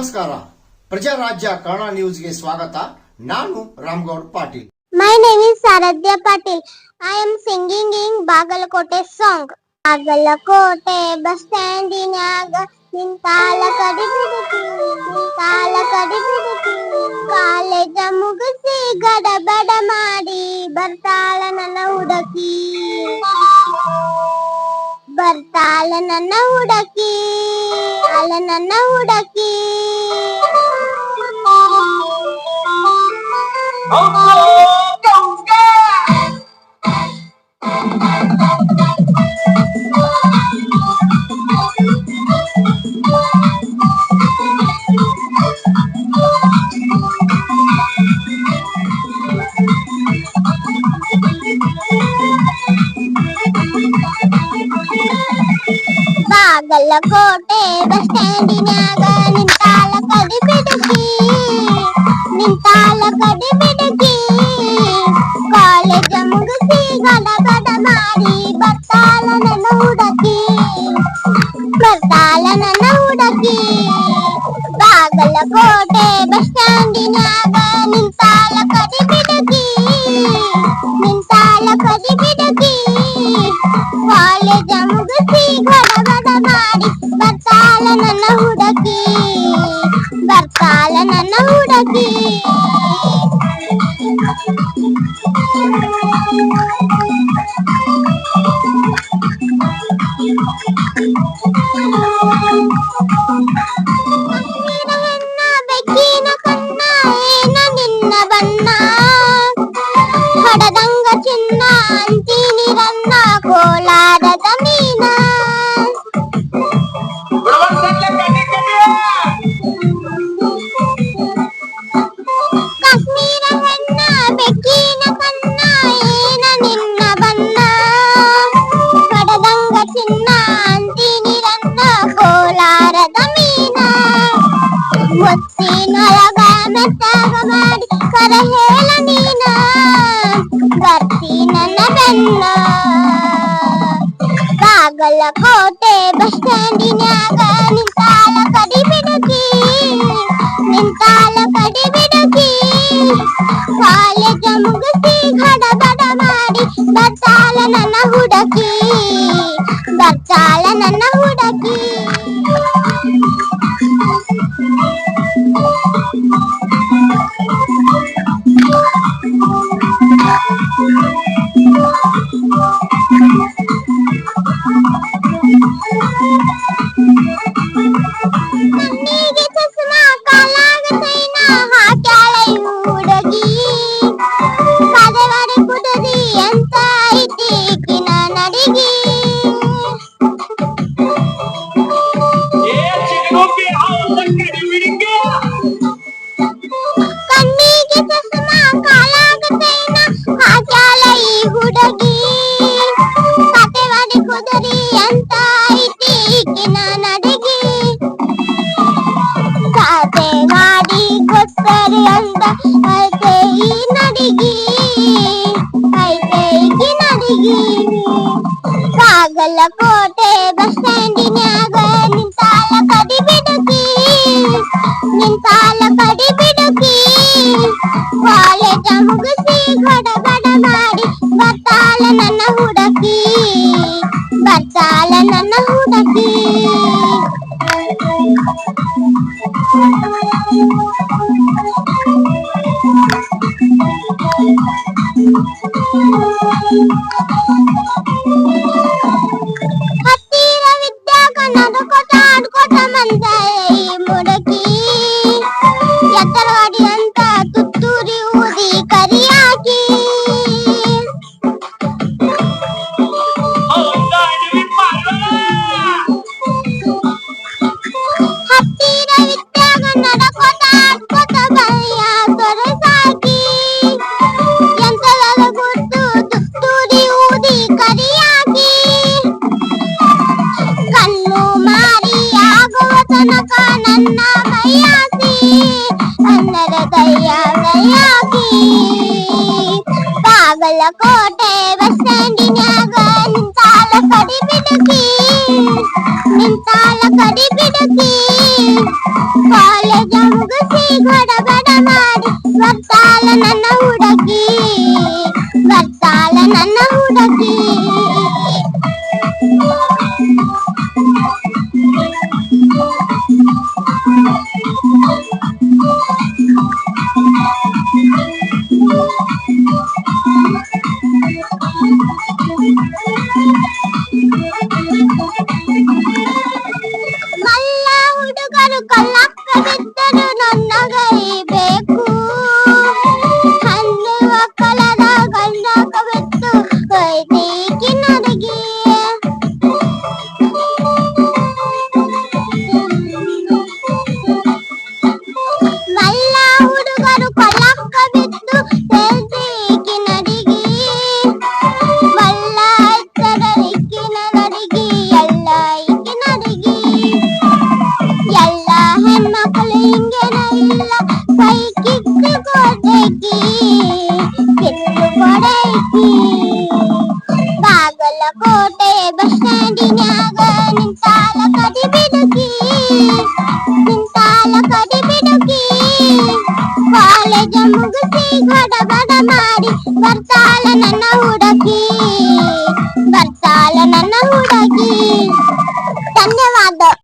ನಮಸ್ಕಾರ. ಪ್ರಜಾರಾಜ್ಯ ಕನ್ನಡ ನ್ಯೂಸ್ಗೆ ಸ್ವಾಗತ. ನಾನು Ramagouda Patil. My name is Saradhya Patil. I am singing in Bagalkote song. Bagalkote bus standinag ನಿಂತಾಲ ಕಡಿಬಿಡುತ್ತಿ ಕಾಲೇಜ ಮುಗಿಸಿ ಗಡಬಡ ಮಾಡಿ ಬರ್ತಾಳ ನನ್ನ ಹುಡುಕಿ ಅಲ್ಲ ನನ್ನ ಹುಡುಕಿ ಬಾಗಲಕೋಟೆ ಬಸ್ ಸ್ಟ್ಯಾಂಡಿನ್ಯಾಗ ನಿಂತಾಳ ಕಡಿಬಿಡುಕಿ ಕಾಲೇಜ ಮುಗಿಸಿ ಗಡಬಡ ಮಾಡಿ ಬರ್ತಾಳ ನನ್ನ ಹುಡುಕಿ ಬಾಗಲಕೋಟೆ ಬಸ್ ಸ್ಟ್ಯಾಂಡಿನ್ಯಾಗ ನಿಂತಾಳ ಕಡಿಬಿಡುಕಿ ಕಾಲೇಜ ಮುಗಿಸಿ ಗಡಬಡ ಮಾಡಿ ಬರ್ತಾಳ ನನ್ನ ಹುಡುಕಿ ಬೆಕ್ಕಿನ ಕಣ್ಣ ಏನ ನಿನ್ನ ಬಣ್ಣ ಹೊಡದಂಗ ಚಿನ್ನ ಅಂತೀನಿ ರನ್ನ ಕೋಲಾರದ ಮೀನ ಕಾಶ್ಮೀರ ಹೆಣ್ಣ ಬೆಕ್ಕಿನ ಕಣ್ಣ ಏನ ನಿನ್ನ ಬಣ್ಣ ಹೊಡದಂಗ ಚಿನ್ನ ಅಂತೀನಿ ರನ್ನ ಕೋಲಾರದ ಮೀನ ಒತ್ತಿನೊಳಗ ಮೆತ್ತಾಗ ಮಾಡಿ ಕರ ಹೇಳ ನೀನ ಬರ್ತಿ ನನ್ನ ಬೆನ್ನ ಬಾಗಲಕೋಟೆ ಬಸ್ ಸ್ಟ್ಯಾಂಡಿನ್ಯಾಗ ನಿಂತಾಳ ಕಡಿಬಿಡುಕಿ ಕಾಲೇಜ ಮುಗಿಸಿ ಗಡಬಡ ಮಾಡಿ ಬರ್ತಾಳ ನನ್ನ ಹುಡುಕಿ ಕಣ್ಣಿಗೆ ಚಸ್ಮಾ ಕಾಲಾಗ ಚೈನ ಹಾಕ್ಯಾಳ ಹುಡುಗಿ ಪದವಾಡಿ ಕುದುರಿ ಅಂತ ಐತಿ ಕಿನ ನಡಿಗಿ ಕಣ್ಣಿಗೆ ಚಸ್ಮಾ ಕಾಲಾಗ ಚೈನ ಹಾಕ್ಯಾಳ ಹುಡುಗಿ ಪದವಾಡಿ ಕುದುರಿ ಅಂತ ಐತಿ ಕಿನ ನಡಿಗಿ ಗಾಡಿ ಕೊಟ್ಟರೆ ಅಂತ ಐತೆ ಈ ನಡಿಗಿ ಬಾಗಲಕೋಟೆ ಬಸ್ ಸ್ಟ್ಯಾಂಡಿನ್ಯಾಗ ನಿಂತಾಳ ಕಡಿಬಿಡುಕಿ ಕಾಲೇಜ ಮುಗಿಸಿ ಗಡಬಡ ಮಾಡಿ ಬರ್ತಾಳ ನನ್ನ ಹುಡುಕಿ ಹತ್ತಿರ ವಿದ್ಯಾಗ ನಡ್ಕೋತ ಆಡ್ಕೋತ ಮಂದ ಈ ಮುಡುಕಿ ಎತ್ತರವಾಡಿ ಅಂತ ತುತ್ತೂರಿ ಊದಿ ಕರಿಯಾಕಿ ಹತ್ತಿರ ವಿದ್ಯಾಗ ನಡ್ಕೋತ ಆಡ್ಕೋತ ಬಯ್ಯ ಸೊರಸಾಕಿ ಎಂತದ ಗುರ್ತು ತುತ್ತೂರಿ ಊದಿ ಕರಿಯಾಕಿ ಕಣ್ಣು ಮಾರಿ ಆಗುವ ತನಕ ನನ್ನ ಮೈಯಾಸಿ ಅನ್ನರ ದಯ್ಯಾಕಿ ಬಾಗಲಕೋಟೆ ಬಸ್ ಸ್ಟ್ಯಾಂಡಿನ್ಯಾಗ ನಿಂತಾಳ ಕಡಿಬಿಡುಕಿ ಕಾಲೇಜ ಗಡಬಡ ಮಾಡಿ ಬರ್ತಾಳ ನನ್ನ ಹುಡುಗಿ, ಬರ್ತಾಳ ನನ್ನ ಹುಡುಗಿ. ಮಲ್ಲ ಹುಡುಗರು ಕಲ್ಲಕ್ಕ ಬಿದ್ದರು ನನ್ನ ಗೈಬೇಕು, ಹಣ್ಣು ಒಕ್ಕಲದ ಗಂಡಕ ಬಿತ್ತು ಹೊಯ್ದೀಕಿ ನಡಗಿ. ಮಲ್ಲ ಹುಡುಗರು ಕಲ್ಲಕ್ಕ ಬಿದ್ದು ಹೊಯ್ದೀಕಿ ನಡಗಿ, ಮಲ್ಲ ಎತ್ತರ ಇಕ್ಕಿನ ನಡಗಿ ಎಲ್ಲ ಇಕ್ಕಿ ನಡಗಿ. ಎಲ್ಲ ಹೆಣ್ಮಕ್ಳು ಹಿಂಗೇನ ಇಲ್ಲ, ಕೈ ಕಿತ್ತು ಕೊಡಕಿ, ಕಿತ್ತು ಕೊಡಕಿ. ಬಾಗಲಕೋಟೆ ಬಸ್ ಸ್ಟ್ಯಾಂಡಿನ್ಯಾಗ ನಿಂತಾಳ ಕಡಿ ಬಿಡುಕಿ, ನಿಂತಾಳ ಕಡಿ ಬಿಡುಕಿ. ಕಾಲೇಜ ಮುಗಿಸಿ ಗಡಬಡ ಮಾಡಿ ಬರ್ತಾಳ ನನ್ನ ಹುಡುಗಿ, ಬರ್ತಾಳ ನನ್ನ ಹುಡುಗಿ.